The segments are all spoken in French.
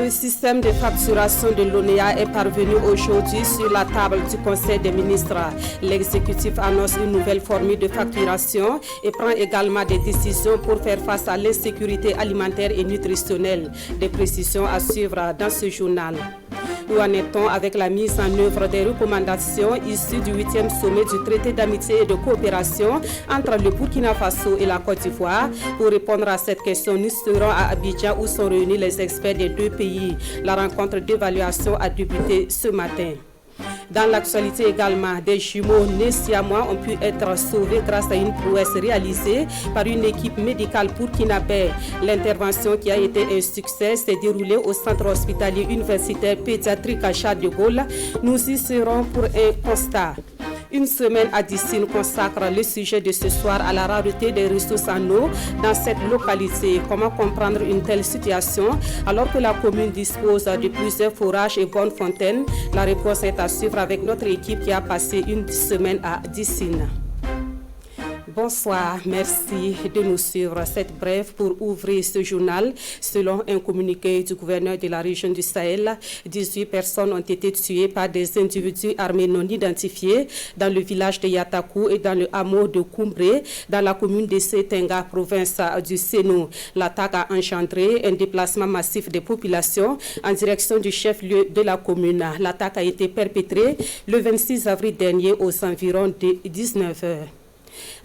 Le système de facturation de l'ONEA est parvenu aujourd'hui sur la table du Conseil des ministres. L'exécutif annonce une nouvelle formule de facturation et prend également des décisions pour faire face à l'insécurité alimentaire et nutritionnelle. Des précisions à suivre dans ce journal. Où en est-on avec la mise en œuvre des recommandations issues du 8e sommet du traité d'amitié et de coopération entre le Burkina Faso et la Côte d'Ivoire? Pour répondre à cette question, nous serons à Abidjan où sont réunis les experts des deux pays. La rencontre d'évaluation a débuté ce matin. Dans l'actualité également, des jumeaux nés siamois ont pu être sauvés grâce à une prouesse réalisée par une équipe médicale burkinabé. L'intervention qui a été un succès s'est déroulée au centre hospitalier universitaire pédiatrique à Charles de Gaulle. Nous y serons pour un constat. Une semaine à Dissine consacre le sujet de ce soir à la rareté des ressources en eau dans cette localité. Comment comprendre une telle situation alors que la commune dispose de plusieurs forages et bonnes fontaines? La réponse est à suivre avec notre équipe qui a passé une semaine à Dissine. Bonsoir, merci de nous suivre. Cette brève pour ouvrir ce journal. Selon un communiqué du gouverneur de la région du Sahel, 18 personnes ont été tuées par des individus armés non identifiés dans le village de Yatakou et dans le hameau de Koumbré, dans la commune de Setenga, province du Sénou. L'attaque a engendré un déplacement massif des populations en direction du chef-lieu de la commune. L'attaque a été perpétrée le 26 avril dernier aux environs de 19 h.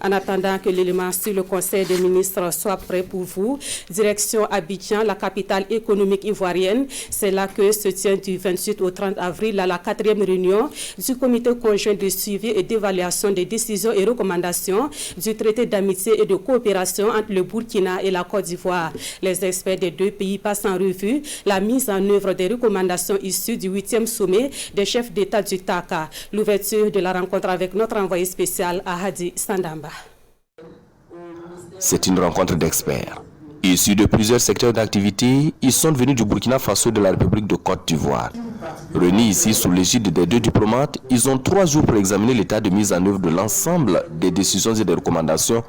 En attendant que l'élément sur le Conseil des ministres soit prêt pour vous, direction Abidjan, la capitale économique ivoirienne. C'est là que se tient du 28 au 30 avril la 4e réunion du comité conjoint de suivi et d'évaluation des décisions et recommandations du traité d'amitié et de coopération entre le Burkina et la Côte d'Ivoire. Les experts des deux pays passent en revue la mise en œuvre des recommandations issues du 8e sommet des chefs d'État du TACA. L'ouverture de la rencontre avec notre envoyé spécial Ahadi Sandamba. C'est une rencontre d'experts. Issus de plusieurs secteurs d'activité, ils sont venus du Burkina Faso de la République de Côte d'Ivoire. Réunis ici sous l'égide des deux diplomates, ils ont 3 jours pour examiner l'état de mise en œuvre de l'ensemble des décisions et des recommandations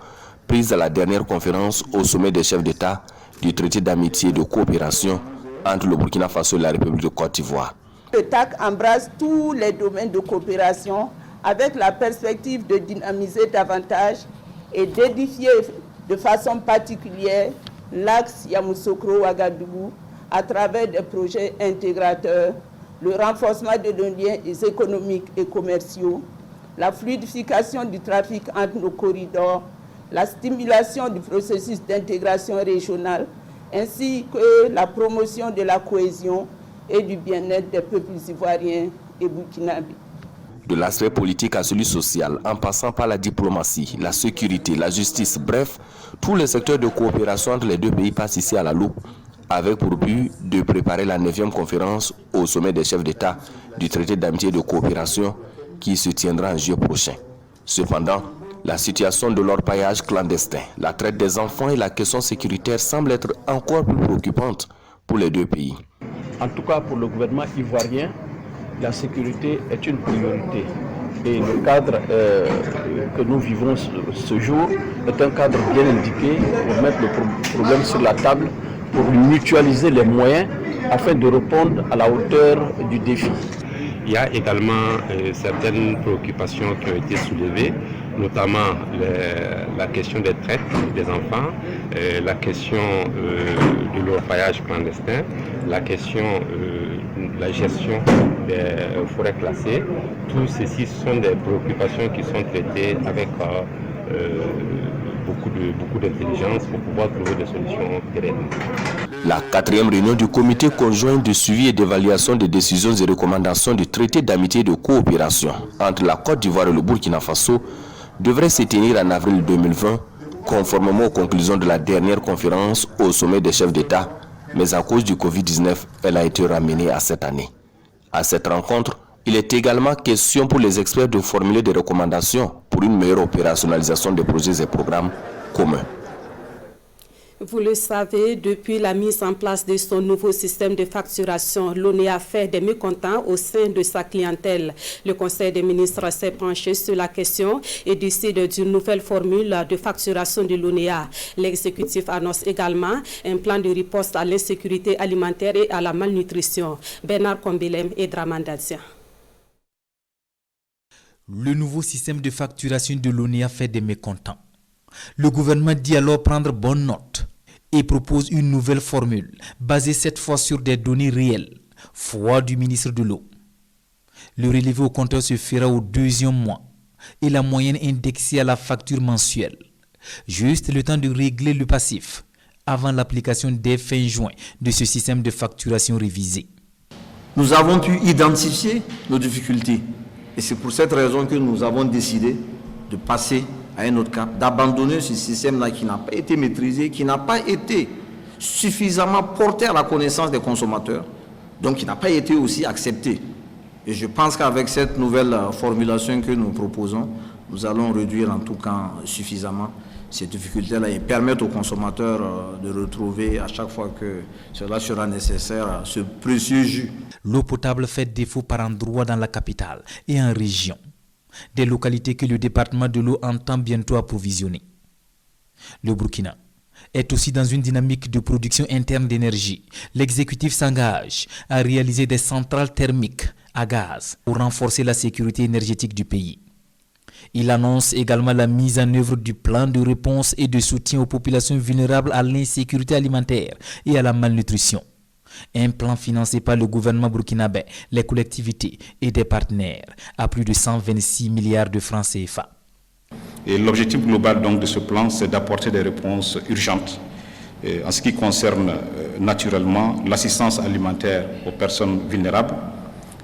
prises à la dernière conférence au sommet des chefs d'État du traité d'amitié et de coopération entre le Burkina Faso et la République de Côte d'Ivoire. Le TAC embrasse tous les domaines de coopération avec la perspective de dynamiser davantage et d'édifier de façon particulière l'axe Yamoussoukro-Ouagadougou à travers des projets intégrateurs, le renforcement de nos liens économiques et commerciaux, la fluidification du trafic entre nos corridors, la stimulation du processus d'intégration régionale, ainsi que la promotion de la cohésion et du bien-être des peuples ivoiriens et burkinabés. De l'aspect politique à celui social, en passant par la diplomatie, la sécurité, la justice, bref, tous les secteurs de coopération entre les deux pays passent ici à la loupe, avec pour but de préparer la 9e conférence au sommet des chefs d'État du traité d'amitié et de coopération qui se tiendra en juillet prochain. Cependant, la situation de l'orpaillage clandestin, la traite des enfants et la question sécuritaire semblent être encore plus préoccupantes pour les deux pays. En tout cas, pour le gouvernement ivoirien, la sécurité est une priorité. Et le cadre que nous vivons ce jour est un cadre bien indiqué pour mettre le problème sur la table, pour mutualiser les moyens afin de répondre à la hauteur du défi. Il y a également certaines préoccupations qui ont été soulevées, notamment la question des traites des enfants, la question de l'orpaillage clandestin, la question de la gestion des forêts classées. Tout ceci sont des préoccupations qui sont traitées avec beaucoup d'intelligence pour pouvoir trouver des solutions pérennes. La 4e réunion du comité conjoint de suivi et d'évaluation des décisions et recommandations du traité d'amitié et de coopération entre la Côte d'Ivoire et le Burkina Faso devrait se tenir en avril 2020, conformément aux conclusions de la dernière conférence au sommet des chefs d'État, mais à cause du Covid-19, elle a été ramenée à cette année. À cette rencontre, il est également question pour les experts de formuler des recommandations pour une meilleure opérationnalisation des projets et programmes communs. Vous le savez, depuis la mise en place de son nouveau système de facturation, l'ONEA fait des mécontents au sein de sa clientèle. Le Conseil des ministres s'est penché sur la question et décide d'une nouvelle formule de facturation de l'ONEA. L'exécutif annonce également un plan de riposte à l'insécurité alimentaire et à la malnutrition. Bernard Kombelem et Dramandadia. Le nouveau système de facturation de l'ONEA fait des mécontents. Le gouvernement dit alors prendre bonne note et propose une nouvelle formule basée cette fois sur des données réelles, foi du ministre de l'eau. Le relevé au compteur se fera au 2e mois et la moyenne indexée à la facture mensuelle. Juste le temps de régler le passif avant l'application dès fin juin de ce système de facturation révisé. Nous avons pu identifier nos difficultés et c'est pour cette raison que nous avons décidé de passer à un autre cap, d'abandonner ce système-là qui n'a pas été maîtrisé, qui n'a pas été suffisamment porté à la connaissance des consommateurs, donc qui n'a pas été aussi accepté. Et je pense qu'avec cette nouvelle formulation que nous proposons, nous allons réduire en tout cas suffisamment ces difficultés-là et permettre aux consommateurs de retrouver à chaque fois que cela sera nécessaire ce précieux jus. L'eau potable fait défaut par endroits dans la capitale et en région. Des localités que le département de l'eau entend bientôt approvisionner. Le Burkina est aussi dans une dynamique de production interne d'énergie. L'exécutif s'engage à réaliser des centrales thermiques à gaz pour renforcer la sécurité énergétique du pays. Il annonce également la mise en œuvre du plan de réponse et de soutien aux populations vulnérables à l'insécurité alimentaire et à la malnutrition. Un plan financé par le gouvernement burkinabé, les collectivités et des partenaires à plus de 126 milliards de francs CFA. Et l'objectif global donc de ce plan, c'est d'apporter des réponses urgentes en ce qui concerne naturellement l'assistance alimentaire aux personnes vulnérables,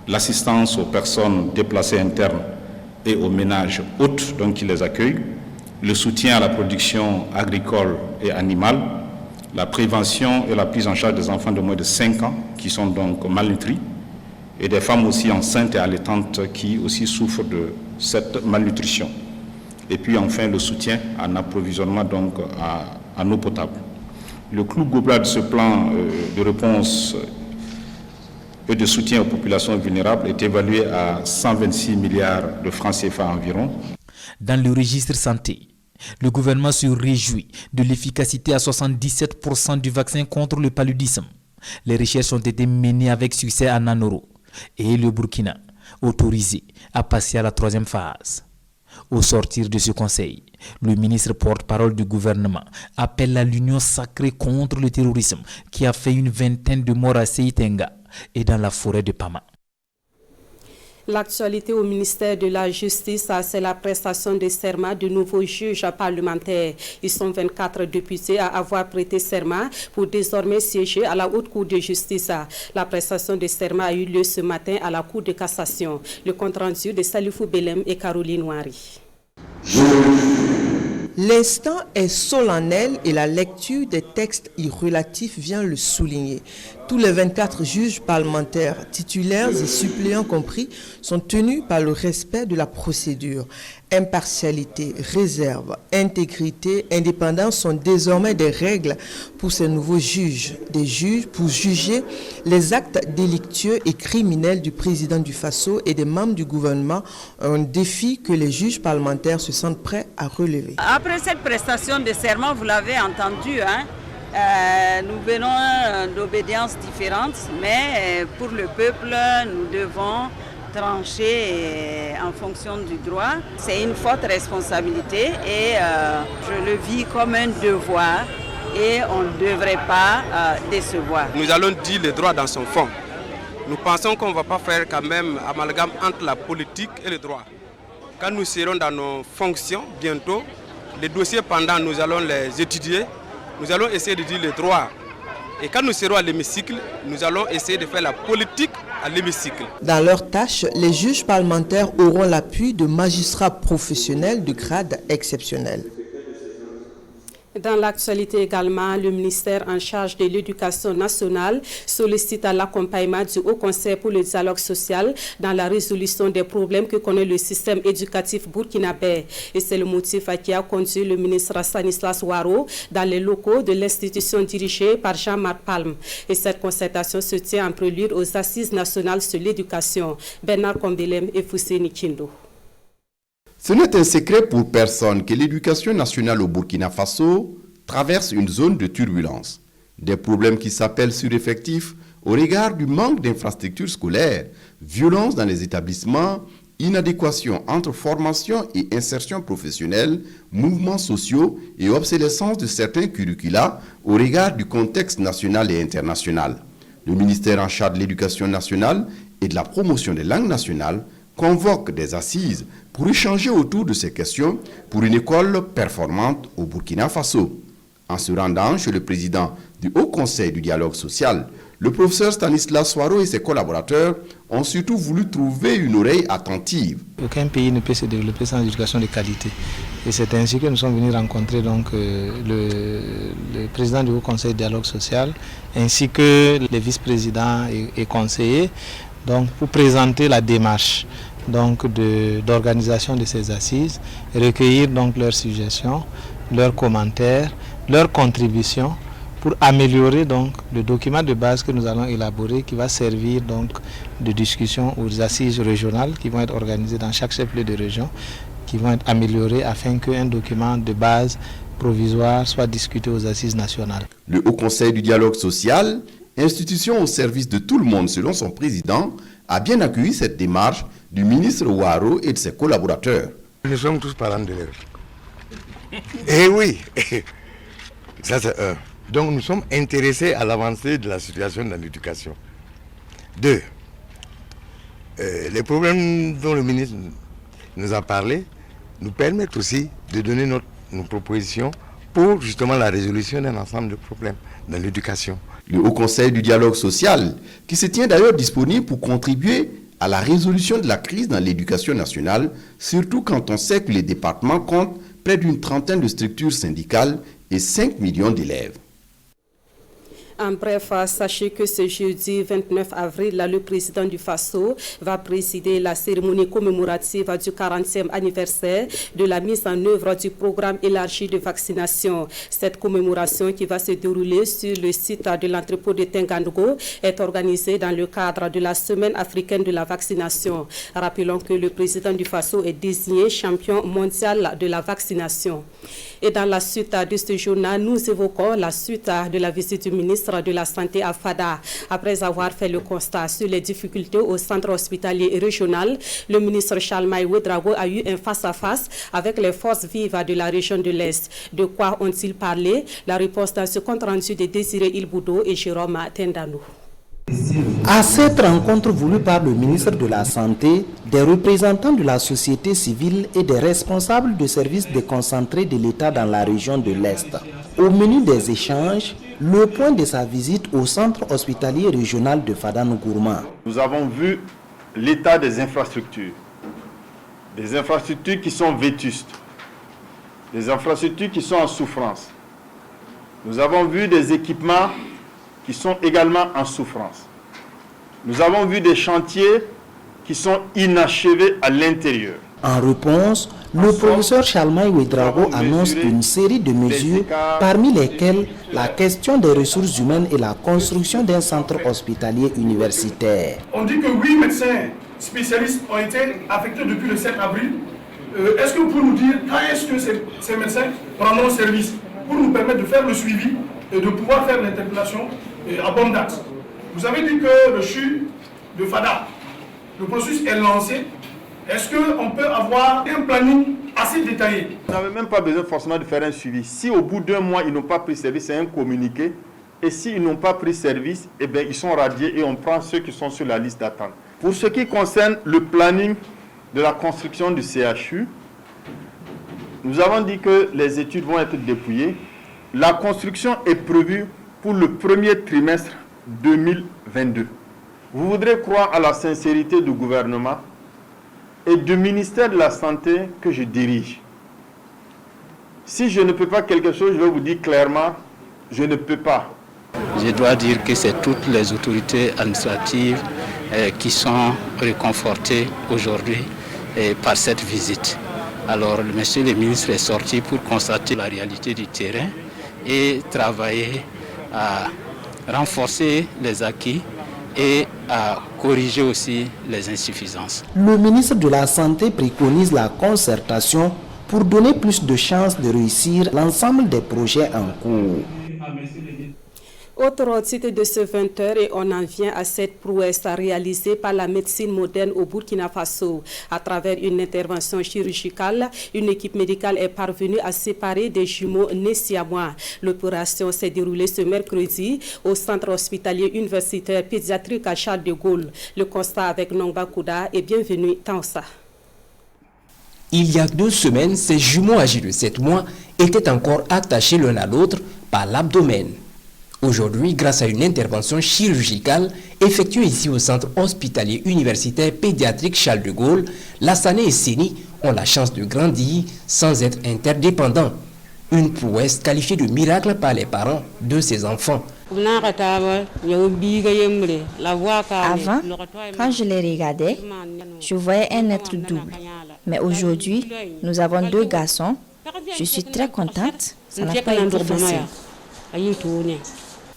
l'assistance aux personnes déplacées internes et aux ménages hôtes donc qui les accueillent, le soutien à la production agricole et animale, la prévention et la prise en charge des enfants de moins de 5 ans qui sont donc malnutris et des femmes aussi enceintes et allaitantes qui aussi souffrent de cette malnutrition. Et puis enfin le soutien en approvisionnement donc en eau potable. Le coût global de ce plan de réponse et de soutien aux populations vulnérables est évalué à 126 milliards de francs CFA environ. Dans le registre santé, le gouvernement se réjouit de l'efficacité à 77% du vaccin contre le paludisme. Les recherches ont été menées avec succès à Nanoro et le Burkina, autorisé à passer à la 3e phase. Au sortir de ce conseil, le ministre porte-parole du gouvernement appelle à l'union sacrée contre le terrorisme qui a fait une 20aine de morts à Seitenga et dans la forêt de Pama. L'actualité au ministère de la Justice, c'est la prestation de serment de nouveaux juges parlementaires. Ils sont 24 députés à avoir prêté serment pour désormais siéger à la Haute Cour de justice. La prestation de serment a eu lieu ce matin à la Cour de cassation. Le compte-rendu de Salifou Belem et Caroline Ouari. L'instant est solennel et la lecture des textes y relatifs vient le souligner. Tous les 24 juges parlementaires, titulaires et suppléants compris, sont tenus par le respect de la procédure. Impartialité, réserve, intégrité, indépendance sont désormais des règles pour ces nouveaux juges. Des juges pour juger les actes délictueux et criminels du président du Faso et des membres du gouvernement, un défi que les juges parlementaires se sentent prêts à relever. Après cette prestation de serment, vous l'avez entendu, nous venons d'obédiences différentes, mais pour le peuple, nous devons trancher en fonction du droit. C'est une forte responsabilité et je le vis comme un devoir et on ne devrait pas décevoir. Nous allons dire le droit dans son fond. Nous pensons qu'on ne va pas faire quand même amalgame entre la politique et le droit. Quand nous serons dans nos fonctions bientôt, les dossiers pendant, nous allons les étudier. Nous allons essayer de dire le droit. Et quand nous serons à l'hémicycle, nous allons essayer de faire la politique à l'hémicycle. Dans leurs tâches, les juges parlementaires auront l'appui de magistrats professionnels de grade exceptionnel. Dans l'actualité également, le ministère en charge de l'Éducation nationale sollicite l'accompagnement du Haut Conseil pour le dialogue social dans la résolution des problèmes que connaît le système éducatif burkinabé. Et c'est le motif qui a conduit le ministre Stanislas Ouaro dans les locaux de l'institution dirigée par Jean-Marc Palme. Et cette concertation se tient en prélude aux Assises nationales sur l'éducation. Bernard Kombelem et Fousseni Kindo. Ce n'est un secret pour personne que l'éducation nationale au Burkina Faso traverse une zone de turbulence. Des problèmes qui s'appellent sureffectifs au regard du manque d'infrastructures scolaires, violence dans les établissements, inadéquation entre formation et insertion professionnelle, mouvements sociaux et obsolescence de certains curricula au regard du contexte national et international. Le ministère en charge de l'éducation nationale et de la promotion des langues nationales convoque des assises pour échanger autour de ces questions pour une école performante au Burkina Faso. En se rendant chez le président du Haut Conseil du dialogue social, le professeur Stanislas Ouaro et ses collaborateurs ont surtout voulu trouver une oreille attentive. Aucun pays ne peut se développer sans éducation de qualité. Et c'est ainsi que nous sommes venus rencontrer donc, le président du Haut Conseil du dialogue social ainsi que les vice-présidents et conseillers donc, pour présenter la démarche d'organisation de ces assises, recueillir donc leurs suggestions, leurs commentaires, leurs contributions pour améliorer donc le document de base que nous allons élaborer qui va servir donc de discussion aux assises régionales qui vont être organisées dans chaque chef-lieu de région, qui vont être améliorées afin qu'un document de base provisoire soit discuté aux assises nationales. Le Haut Conseil du dialogue social, institution au service de tout le monde selon son président, a bien accueilli cette démarche du ministre Ouaro et de ses collaborateurs. Nous sommes tous parents d'élèves. Eh oui, ça c'est un. Donc nous sommes intéressés à l'avancée de la situation dans l'éducation. Deux, les problèmes dont le ministre nous a parlé nous permettent aussi de donner nos propositions pour justement la résolution d'un ensemble de problèmes dans l'éducation. Le Haut Conseil du dialogue social, qui se tient d'ailleurs disponible pour contribuer à la résolution de la crise dans l'éducation nationale, surtout quand on sait que les départements comptent près d'une trentaine de structures syndicales et 5 millions d'élèves. En bref, sachez que ce jeudi 29 avril, le président du Faso va présider la cérémonie commémorative du 40e anniversaire de la mise en œuvre du programme élargi de vaccination. Cette commémoration qui va se dérouler sur le site de l'entrepôt de Tengango est organisée dans le cadre de la Semaine africaine de la vaccination. Rappelons que le président du Faso est désigné champion mondial de la vaccination. Et dans la suite de ce journal, nous évoquons la suite de la visite du ministre de la Santé à Fada. Après avoir fait le constat sur les difficultés au centre hospitalier régional, le ministre Chalmaï Ouedraogo a eu un face-à-face avec les forces vives de la région de l'Est. De quoi ont-ils parlé? La réponse dans ce compte rendu de Désiré Ilboudo et Jérôme Tendano. À cette rencontre voulue par le ministre de la Santé, des représentants de la société civile et des responsables de services déconcentrés de l'État dans la région de l'Est. Au menu des échanges, le point de sa visite au centre hospitalier régional de Fada-Nougourma. Nous avons vu l'état des infrastructures qui sont vétustes, des infrastructures qui sont en souffrance. Nous avons vu des équipements qui sont également en souffrance. Nous avons vu des chantiers qui sont inachevés à l'intérieur. En réponse, le professeur Chalmaï Ouedraogo annonce une série de mesures, parmi lesquelles la question des ressources humaines et la construction d'un centre hospitalier universitaire. On dit que 8 médecins spécialistes ont été affectés depuis le 7 avril. Est-ce que vous pouvez nous dire quand est-ce que ces médecins prendront service pour nous permettre de faire le suivi et de pouvoir faire l'interpellation à bonne date? Vous avez dit que le CHU de Fada, le processus est lancé. Est-ce qu'on peut avoir un planning assez détaillé? Vous n'avez même pas besoin forcément de faire un suivi. Si au bout d'un mois, ils n'ont pas pris service, c'est un communiqué. Et s'ils n'ont pas pris service, eh bien, ils sont radiés et on prend ceux qui sont sur la liste d'attente. Pour ce qui concerne le planning de la construction du CHU, nous avons dit que les études vont être dépouillées. La construction est prévue pour le premier trimestre 2022. Vous voudrez croire à la sincérité du gouvernement et du ministère de la Santé que je dirige. Si je ne peux pas quelque chose, je vais vous dire clairement, je ne peux pas. Je dois dire que c'est toutes les autorités administratives qui sont réconfortées aujourd'hui par cette visite. Alors, monsieur le ministre est sorti pour constater la réalité du terrain et travailler à renforcer les acquis et à corriger aussi les insuffisances. Le ministre de la Santé préconise la concertation pour donner plus de chances de réussir l'ensemble des projets en cours. Autre titre de ce 20h et on en vient à cette prouesse réalisée par la médecine moderne au Burkina Faso. À travers une intervention chirurgicale, une équipe médicale est parvenue à séparer des jumeaux nés siamois. L'opération s'est déroulée ce mercredi au centre hospitalier universitaire pédiatrique à Charles de Gaulle. Le constat avec Nongba Kouda et bienvenue Tansa. Il y a 2 semaines, ces jumeaux âgés de 7 mois étaient encore attachés l'un à l'autre par l'abdomen. Aujourd'hui, grâce à une intervention chirurgicale effectuée ici au centre hospitalier universitaire pédiatrique Charles de Gaulle, Lassane et Séni ont la chance de grandir sans être interdépendants. Une prouesse qualifiée de miracle par les parents de ces enfants. Avant, quand je les regardais, je voyais un être double. Mais aujourd'hui, nous avons 2 garçons. Je suis très contente. Ça n'a pas été facile.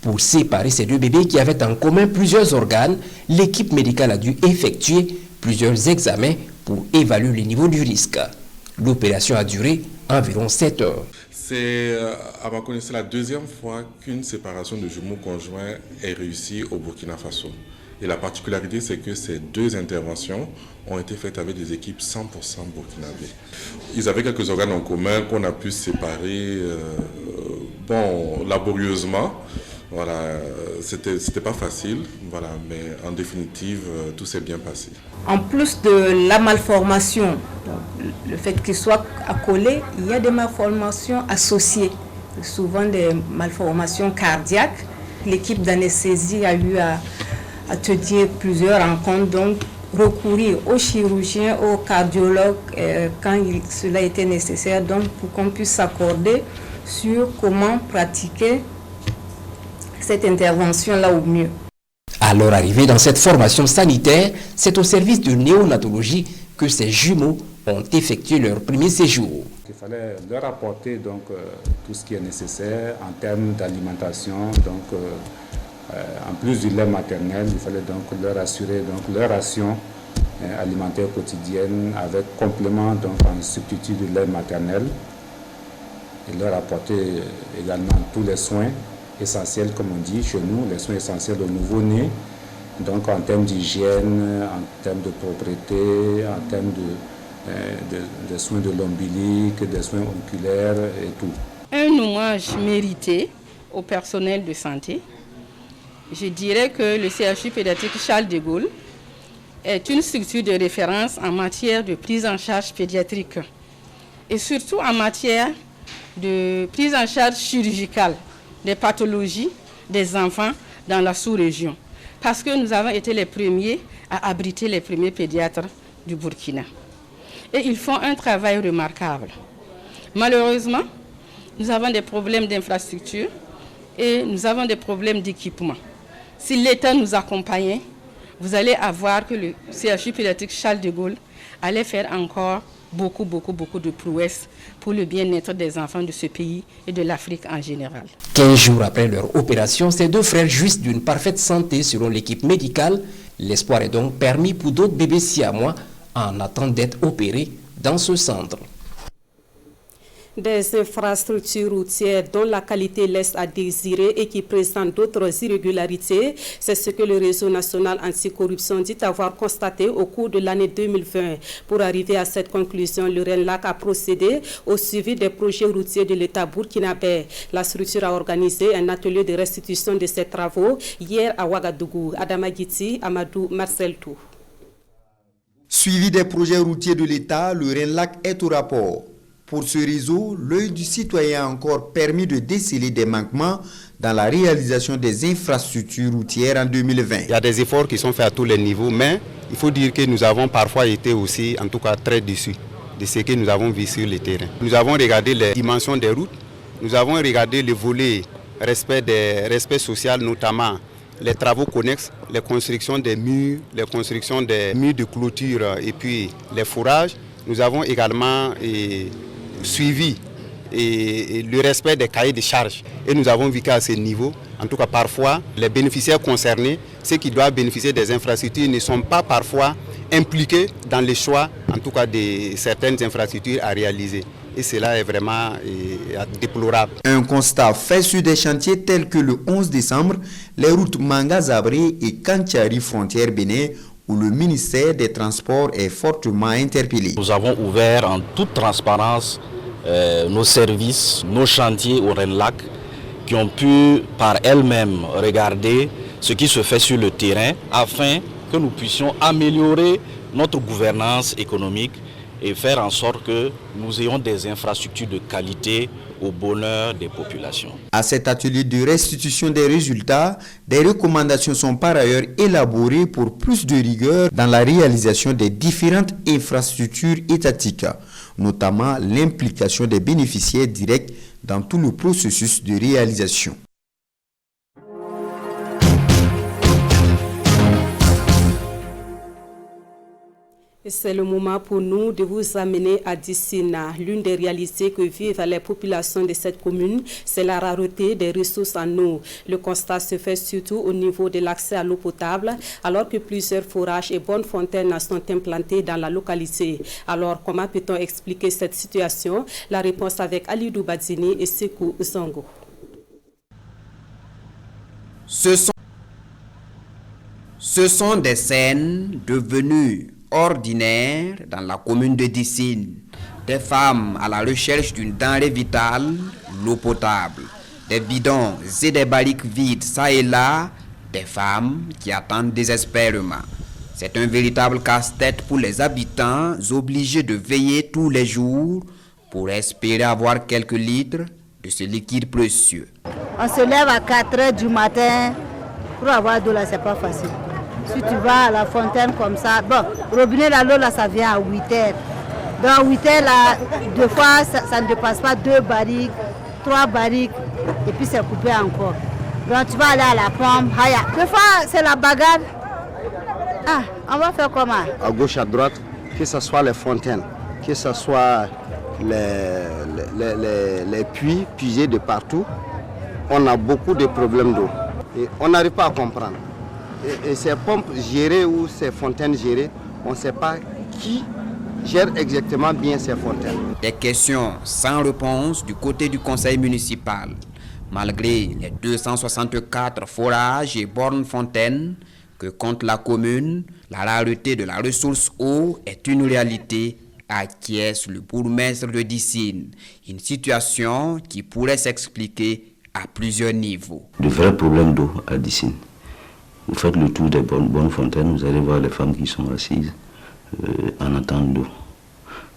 Pour séparer ces 2 bébés qui avaient en commun plusieurs organes, l'équipe médicale a dû effectuer plusieurs examens pour évaluer le niveau du risque. L'opération a duré environ 7 heures. C'est, à ma connaissance, la 2e fois qu'une séparation de jumeaux conjoints est réussie au Burkina Faso. Et la particularité, c'est que ces 2 interventions ont été faites avec des équipes 100% burkinabés. Ils avaient quelques organes en commun qu'on a pu séparer laborieusement. Voilà, c'était pas facile, voilà, mais en définitive, tout s'est bien passé. En plus de la malformation, le fait qu'il soit accolé, il y a des malformations associées, souvent des malformations cardiaques. L'équipe d'anesthésie a eu à tenir plusieurs rencontres, donc recourir aux chirurgiens, aux cardiologues quand cela était nécessaire, donc pour qu'on puisse s'accorder sur comment pratiquer cette intervention-là au mieux. À leur arrivée dans cette formation sanitaire, c'est au service de néonatologie que ces jumeaux ont effectué leur premier séjour. Il fallait leur apporter donc, tout ce qui est nécessaire en termes d'alimentation. Donc, en plus du lait maternel, il fallait donc leur assurer donc, leur ration alimentaire quotidienne avec complément donc, en substitut du lait maternel. Et leur apporter également tous les soins essentiels, comme on dit chez nous, les soins essentiels au nouveau-né, donc en termes d'hygiène, en termes de propreté, en termes de soins de l'ombilic, des soins oculaires et tout. Un hommage mérité au personnel de santé. Je dirais que le CHU pédiatrique Charles de Gaulle est une structure de référence en matière de prise en charge pédiatrique et surtout en matière de prise en charge chirurgicale des pathologies des enfants dans la sous-région. Parce que nous avons été les premiers à abriter les premiers pédiatres du Burkina. Et ils font un travail remarquable. Malheureusement, nous avons des problèmes d'infrastructure et nous avons des problèmes d'équipement. Si l'État nous accompagnait, vous allez avoir que le CHU pédiatrique Charles de Gaulle allait faire encore beaucoup de prouesses pour le bien-être des enfants de ce pays et de l'Afrique en général. 15 jours après leur opération, ces 2 frères jouissent d'une parfaite santé selon l'équipe médicale. L'espoir est donc permis pour d'autres bébés siamois en attente d'être opérés dans ce centre. Des infrastructures routières dont la qualité laisse à désirer et qui présentent d'autres irrégularités, c'est ce que le réseau national anticorruption dit avoir constaté au cours de l'année 2020. Pour arriver à cette conclusion, le RENLAC a procédé au suivi des projets routiers de l'État burkinabé. La structure a organisé un atelier de restitution de ces travaux hier à Ouagadougou. Adama Giti, Amadou Marceltou. Suivi des projets routiers de l'État, le RENLAC est au rapport. Pour ce réseau, l'œil du citoyen a encore permis de déceler des manquements dans la réalisation des infrastructures routières en 2020. Il y a des efforts qui sont faits à tous les niveaux, mais il faut dire que nous avons parfois été aussi, en tout cas, très déçus. de ce que nous avons vu sur le terrain. Nous avons regardé les dimensions des routes, nous avons regardé le volet respect social, notamment les travaux connexes, les constructions des murs, les constructions des murs de clôture et puis les fourrages. Nous avons également suivi le respect des cahiers de charges. Et nous avons vu qu'à ce niveau, en tout cas parfois, les bénéficiaires concernés, ceux qui doivent bénéficier des infrastructures, ne sont pas parfois impliqués dans les choix, en tout cas de certaines infrastructures à réaliser. Et cela est vraiment déplorable. Un constat fait sur des chantiers tels que le 11 décembre, les routes Manga-Zabré et Kantiari frontière Bénin, où le ministère des Transports est fortement interpellé. Nous avons ouvert en toute transparence nos services, nos chantiers au RENLAC, qui ont pu par elles-mêmes regarder ce qui se fait sur le terrain afin que nous puissions améliorer notre gouvernance économique et faire en sorte que nous ayons des infrastructures de qualité au bonheur des populations. À cet atelier de restitution des résultats, des recommandations sont par ailleurs élaborées pour plus de rigueur dans la réalisation des différentes infrastructures étatiques, notamment l'implication des bénéficiaires directs dans tout le processus de réalisation. C'est le moment pour nous de vous amener à Dissina. L'une des réalités que vivent les populations de cette commune, c'est la rareté des ressources en eau. Le constat se fait surtout au niveau de l'accès à l'eau potable, alors que plusieurs forages et bonnes fontaines sont implantés dans la localité. Alors, comment peut-on expliquer cette situation? La réponse avec Alidou Badzini et Sekou Zango. Ce sont des scènes devenues ordinaires dans la commune de Dissine. Des femmes à la recherche d'une denrée vitale, l'eau potable. Des bidons et des barriques vides ça et là, des femmes qui attendent désespérément. C'est un véritable casse-tête pour les habitants obligés de veiller tous les jours pour espérer avoir quelques litres de ce liquide précieux. On se lève à 4 h du matin pour avoir de l'eau, là, c'est pas facile. Si tu vas à la fontaine comme ça, bon, robinet là, l'eau là, ça vient à 8 h. Dans 8 h là, deux fois, ça ne dépasse pas 2 barriques, 3 barriques, et puis c'est coupé encore. Donc tu vas aller à la pompe, deux fois c'est la bagarre. Ah, on va faire comment? À gauche, à droite, que ce soit les fontaines, que ce soit les puits puisés de partout, on a beaucoup de problèmes d'eau. Et on n'arrive pas à comprendre. Et ces pompes gérées ou ces fontaines gérées, on ne sait pas qui gère exactement bien ces fontaines. Des questions sans réponse du côté du conseil municipal. Malgré les 264 forages et bornes fontaines que compte la commune, la rareté de la ressource eau est une réalité, acquiesce le bourgmestre de Dissine. Une situation qui pourrait s'expliquer à plusieurs niveaux. Le vrai problème d'eau à Dissine. Vous faites le tour des bonnes fontaines, vous allez voir les femmes qui sont assises en attente d'eau.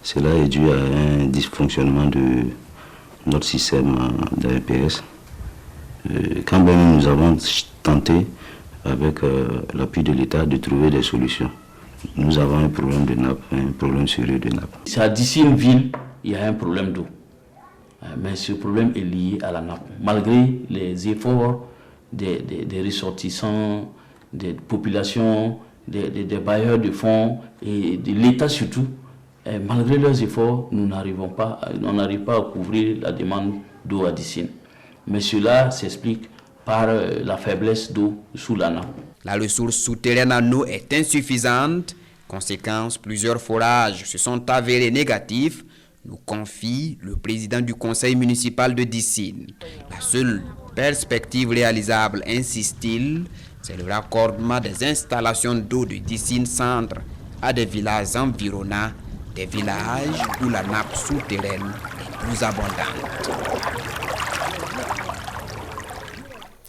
Cela est dû à un dysfonctionnement de notre système d'APS. Quand même nous avons tenté, avec l'appui de l'État, de trouver des solutions. Nous avons un problème de nappe, un problème sérieux de nappe. C'est d'ici une ville, il y a un problème d'eau. Mais ce problème est lié à la nappe. Malgré les efforts des ressortissants, des populations, des bailleurs de fonds et de l'État surtout, malgré leurs efforts, on n'arrive pas à couvrir la demande d'eau à Dissine. Mais cela s'explique par la faiblesse d'eau sous la nappe. La ressource souterraine en eau est insuffisante. Conséquence, plusieurs forages se sont avérés négatifs, nous confie le président du conseil municipal de Dissine. La seule perspective réalisable, insiste-t-il, c'est le raccordement des installations d'eau de Dissine Centre à des villages environnants, des villages où la nappe souterraine est plus abondante.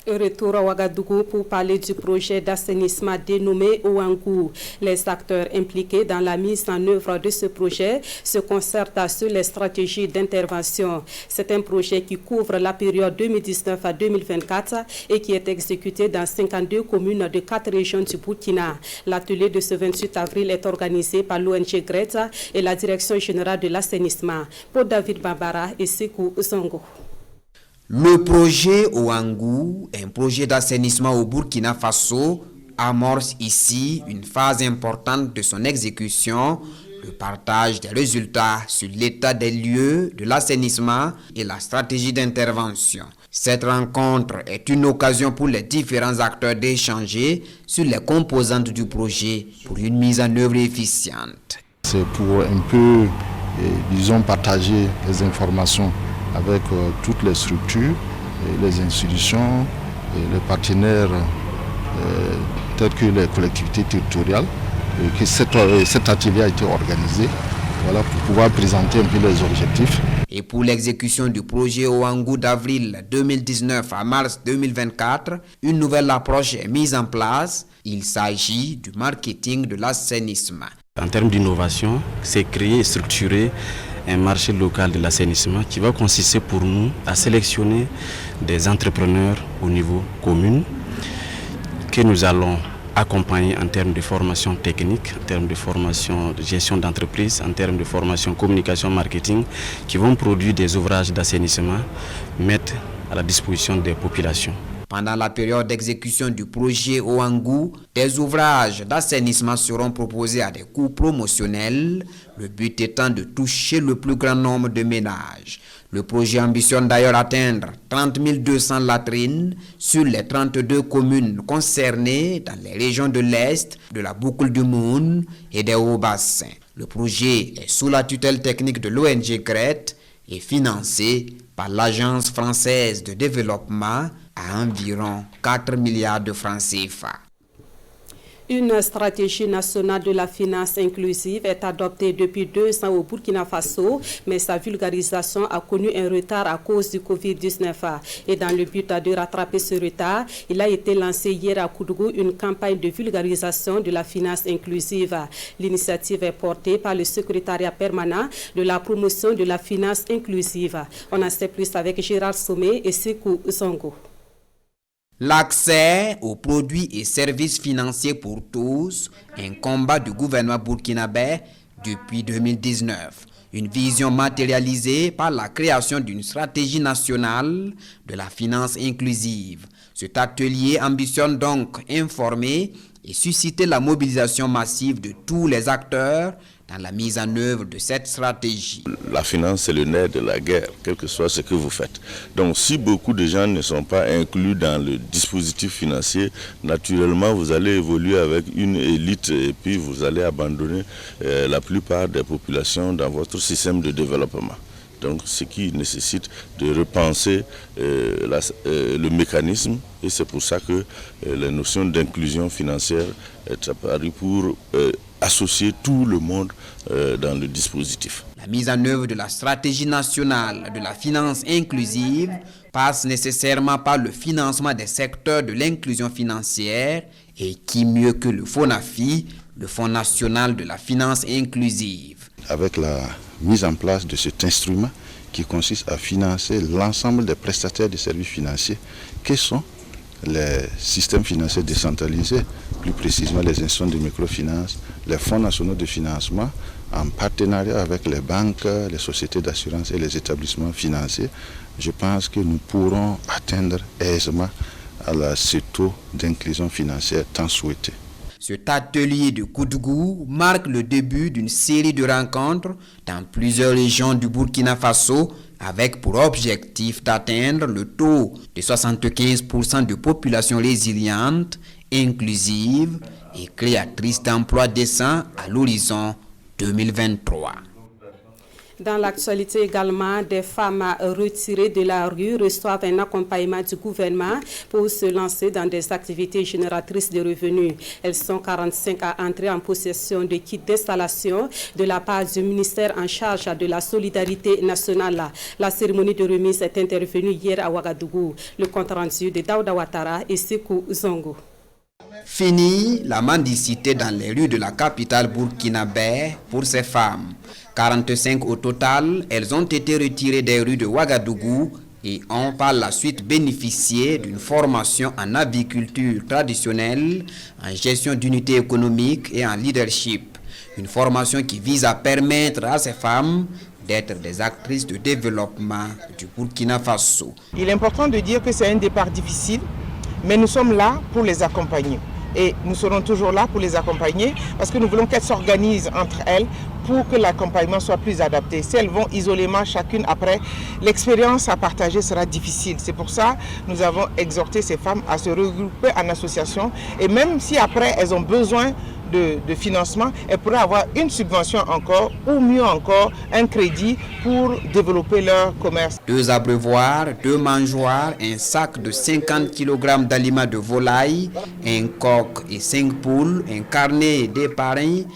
Retour à Ouagadougou pour parler du projet d'assainissement dénommé Ouangou. Les acteurs impliqués dans la mise en œuvre de ce projet se concertent sur les stratégies d'intervention. C'est un projet qui couvre la période 2019 à 2024 et qui est exécuté dans 52 communes de 4 régions du Burkina. L'atelier de ce 28 avril est organisé par l'ONG Greta et la Direction générale de l'assainissement. Pour David Bambara et Sekou Zongo. Le projet Ouangou, un projet d'assainissement au Burkina Faso, amorce ici une phase importante de son exécution, le partage des résultats sur l'état des lieux de l'assainissement et la stratégie d'intervention. Cette rencontre est une occasion pour les différents acteurs d'échanger sur les composantes du projet pour une mise en œuvre efficiente. C'est pour un peu, disons, partager les informations avec toutes les structures, les institutions, les partenaires tels que les collectivités territoriales, que cet atelier a été organisé, voilà, pour pouvoir présenter un peu les objectifs. Et pour l'exécution du projet Ouangou d'avril 2019 à mars 2024, une nouvelle approche est mise en place. Il s'agit du marketing de l'assainissement. En termes d'innovation, c'est créer et structurer un marché local de l'assainissement qui va consister pour nous à sélectionner des entrepreneurs au niveau commune que nous allons accompagner en termes de formation technique, en termes de formation de gestion d'entreprise, en termes de formation communication marketing qui vont produire des ouvrages d'assainissement, mettre à la disposition des populations. Pendant la période d'exécution du projet Ouangou, des ouvrages d'assainissement seront proposés à des coûts promotionnels, le but étant de toucher le plus grand nombre de ménages. Le projet ambitionne d'ailleurs atteindre 30 200 latrines sur les 32 communes concernées dans les régions de l'Est, de la boucle du Moun et des Hauts-Bassins. Le projet est sous la tutelle technique de l'ONG GRET et financé par l'Agence française de développement à environ 4 milliards de francs CFA. Une stratégie nationale de la finance inclusive est adoptée depuis 2 ans au Burkina Faso, mais sa vulgarisation a connu un retard à cause du Covid-19. Et dans le but de rattraper ce retard, il a été lancé hier à Koudougou une campagne de vulgarisation de la finance inclusive. L'initiative est portée par le secrétariat permanent de la promotion de la finance inclusive. On en sait plus avec Gérard Sommet et Sekou Zongo. L'accès aux produits et services financiers pour tous, un combat du gouvernement burkinabé depuis 2019. Une vision matérialisée par la création d'une stratégie nationale de la finance inclusive. Cet atelier ambitionne donc informer et susciter la mobilisation massive de tous les acteurs dans la mise en œuvre de cette stratégie. La finance, c'est le nerf de la guerre, quel que soit ce que vous faites. Donc si beaucoup de gens ne sont pas inclus dans le dispositif financier, naturellement vous allez évoluer avec une élite et puis vous allez abandonner la plupart des populations dans votre système de développement. Donc ce qui nécessite de repenser le mécanisme, et c'est pour ça que la notion d'inclusion financière est apparue pour associer tout le monde dans le dispositif. La mise en œuvre de la stratégie nationale de la finance inclusive passe nécessairement par le financement des secteurs de l'inclusion financière, et qui mieux que le FONAFI, le Fonds national de la finance inclusive. Avec la mise en place de cet instrument qui consiste à financer l'ensemble des prestataires de services financiers, que sont les systèmes financiers décentralisés, plus précisément les institutions de microfinance, les fonds nationaux de financement, en partenariat avec les banques, les sociétés d'assurance et les établissements financiers, je pense que nous pourrons atteindre aisément ce taux d'inclusion financière tant souhaité. Cet atelier de Koudougou marque le début d'une série de rencontres dans plusieurs régions du Burkina Faso, avec pour objectif d'atteindre le taux de 75% de population résiliente, inclusive et créatrice d'emplois décents à l'horizon 2023. Dans l'actualité également, des femmes retirées de la rue reçoivent un accompagnement du gouvernement pour se lancer dans des activités génératrices de revenus. Elles sont 45 à entrer en possession de kits d'installation de la part du ministère en charge de la solidarité nationale. La cérémonie de remise est intervenue hier à Ouagadougou. Le compte rendu de Daouda Ouattara et Sekou Zongo. Fini la mendicité dans les rues de la capitale burkinabé pour ces femmes. 45 au total, elles ont été retirées des rues de Ouagadougou et ont par la suite bénéficié d'une formation en aviculture traditionnelle, en gestion d'unités économiques et en leadership. Une formation qui vise à permettre à ces femmes d'être des actrices de développement du Burkina Faso. Il est important de dire que c'est un départ difficile, mais nous sommes là pour les accompagner. Et nous serons toujours là pour les accompagner parce que nous voulons qu'elles s'organisent entre elles pour que l'accompagnement soit plus adapté. Si elles vont isolément chacune après, l'expérience à partager sera difficile. C'est pour ça que nous avons exhorté ces femmes à se regrouper en association et même si après elles ont besoin de financement, elles pourraient avoir une subvention encore ou mieux encore un crédit pour développer leur commerce. 2 abreuvoirs, 2 mangeoires, un sac de 50 kg d'aliments de volaille, un coq et 5 poules, un carnet d'épargne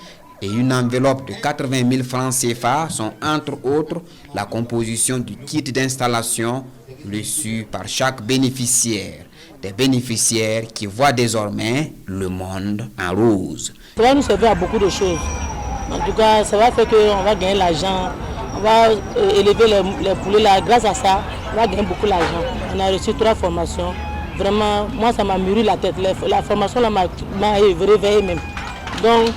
et une enveloppe de 80 000 francs CFA sont entre autres la composition du kit d'installation reçu par chaque bénéficiaire. Des bénéficiaires qui voient désormais le monde en rose. Ça va nous servir à beaucoup de choses. En tout cas, ça va faire qu'on va gagner l'argent, on va élever les poulets là. Grâce à ça, on va gagner beaucoup d'argent. On a reçu 3 formations. Vraiment, moi, ça m'a mûri la tête. La formation là m'a réveillé même. Donc,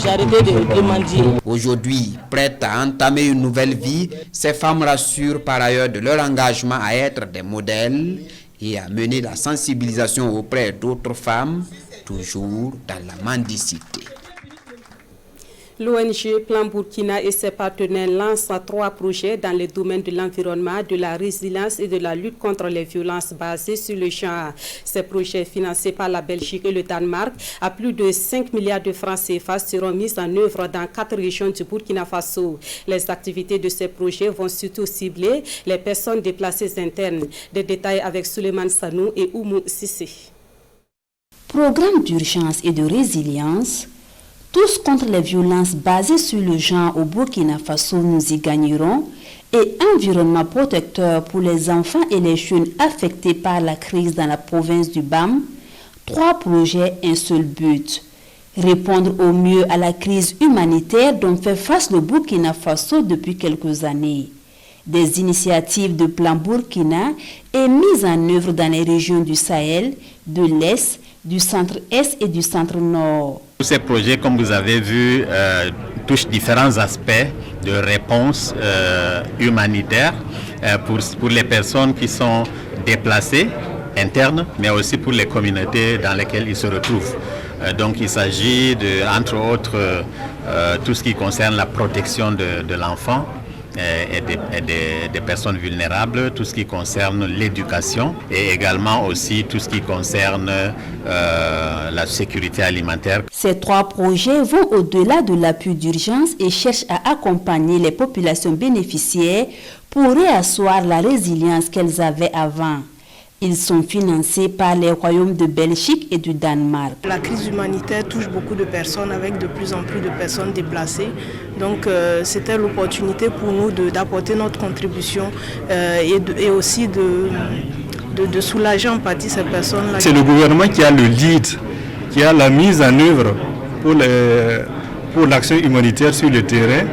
j'ai arrêté de mendier. Aujourd'hui, prêtes à entamer une nouvelle vie, ces femmes rassurent par ailleurs de leur engagement à être des modèles et à mener la sensibilisation auprès d'autres femmes, toujours dans la mendicité. L'ONG Plan Burkina et ses partenaires lancent 3 projets dans les domaines de l'environnement, de la résilience et de la lutte contre les violences basées sur le genre. Ces projets financés par la Belgique et le Danemark à plus de 5 milliards de francs CFA seront mis en œuvre dans 4 régions du Burkina Faso. Les activités de ces projets vont surtout cibler les personnes déplacées internes. Des détails avec Suleiman Sanou et Oumou Sissé. Programme d'urgence et de résilience. Tous contre les violences basées sur le genre au Burkina Faso, nous y gagnerons, et environnement protecteur pour les enfants et les jeunes affectés par la crise dans la province du BAM. 3 projets, un seul but. Répondre au mieux à la crise humanitaire dont fait face le Burkina Faso depuis quelques années. Des initiatives de Plan Burkina et mises en œuvre dans les régions du Sahel, de l'Est, du centre-Est et du centre-Nord. Tous ces projets, comme vous avez vu, touchent différents aspects de réponse humanitaire pour les personnes qui sont déplacées, internes, mais aussi pour les communautés dans lesquelles ils se retrouvent. Donc il s'agit, entre autres, tout ce qui concerne la protection de l'enfant et des personnes vulnérables, tout ce qui concerne l'éducation et également aussi tout ce qui concerne la sécurité alimentaire. Ces 3 projets vont au-delà de l'appui d'urgence et cherchent à accompagner les populations bénéficiaires pour réasseoir la résilience qu'elles avaient avant. Ils sont financés par les royaumes de Belgique et du Danemark. La crise humanitaire touche beaucoup de personnes avec de plus en plus de personnes déplacées. Donc c'était l'opportunité pour nous d'apporter notre contribution et aussi de soulager en partie ces personnes-là. C'est le gouvernement qui a le lead, qui a la mise en œuvre pour l'action humanitaire sur le terrain.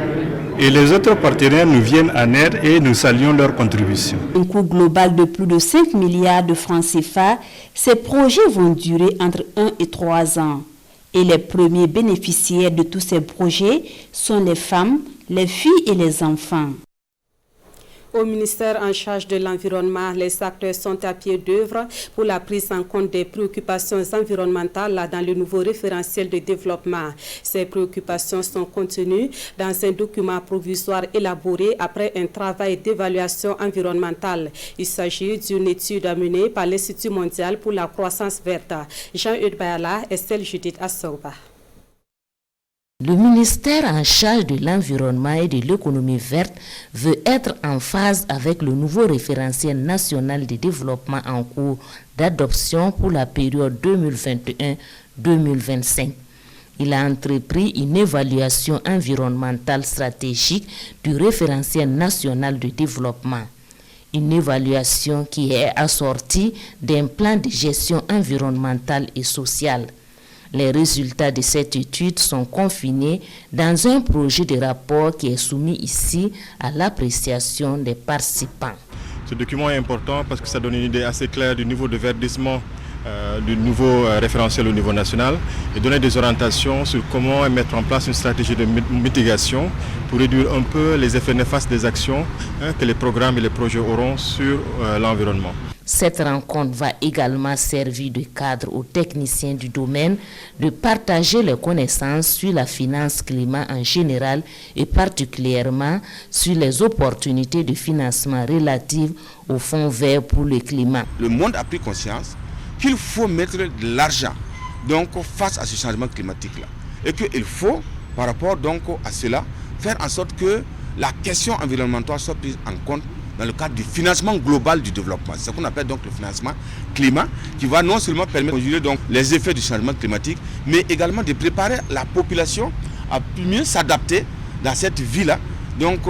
Et les autres partenaires nous viennent en aide et nous saluons leur contribution. Un coût global de plus de 5 milliards de francs CFA, ces projets vont durer entre 1 et 3 ans. Et les premiers bénéficiaires de tous ces projets sont les femmes, les filles et les enfants. Au ministère en charge de l'environnement, les acteurs sont à pied d'œuvre pour la prise en compte des préoccupations environnementales dans le nouveau référentiel de développement. Ces préoccupations sont contenues dans un document provisoire élaboré après un travail d'évaluation environnementale. Il s'agit d'une étude menée par l'Institut mondial pour la croissance verte. Jean-Eudes Bayala et Estelle Judith Assouba. Le ministère en charge de l'environnement et de l'économie verte veut être en phase avec le nouveau référentiel national de développement en cours d'adoption pour la période 2021-2025. Il a entrepris une évaluation environnementale stratégique du référentiel national de développement. Une évaluation qui est assortie d'un plan de gestion environnementale et sociale. Les résultats de cette étude sont confinés dans un projet de rapport qui est soumis ici à l'appréciation des participants. Ce document est important parce que ça donne une idée assez claire du niveau de verdissement du nouveau référentiel au niveau national et donner des orientations sur comment mettre en place une stratégie de mitigation pour réduire un peu les effets néfastes des actions que les programmes et les projets auront sur l'environnement. Cette rencontre va également servir de cadre aux techniciens du domaine de partager les connaissances sur la finance climat en général et particulièrement sur les opportunités de financement relatives au Fonds vert pour le climat. Le monde a pris conscience qu'il faut mettre de l'argent donc face à ce changement climatique-là et qu'il faut, par rapport donc à cela, faire en sorte que la question environnementale soit prise en compte dans le cadre du financement global du développement. C'est ce qu'on appelle donc le financement climat, qui va non seulement permettre de conjurer donc les effets du changement climatique, mais également de préparer la population à mieux s'adapter dans cette vie-là, donc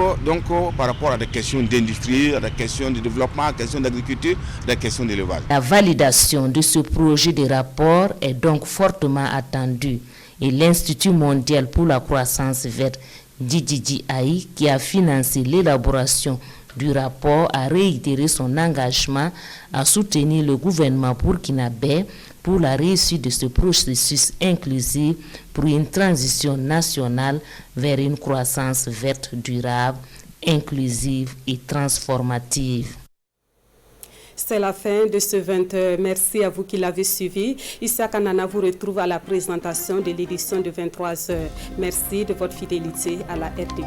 par rapport à des questions d'industrie, à des questions de développement, à des questions d'agriculture, à des questions d'élevage. La validation de ce projet de rapport est donc fortement attendue et l'Institut mondial pour la croissance verte, DJI, qui a financé l'élaboration du rapport, a réitéré son engagement à soutenir le gouvernement burkinabé pour la réussite de ce processus inclusif pour une transition nationale vers une croissance verte durable, inclusive et transformative. C'est la fin de ce 20h. Merci à vous qui l'avez suivi. Issa Kanana vous retrouve à la présentation de l'édition de 23h. Merci de votre fidélité à la RDI.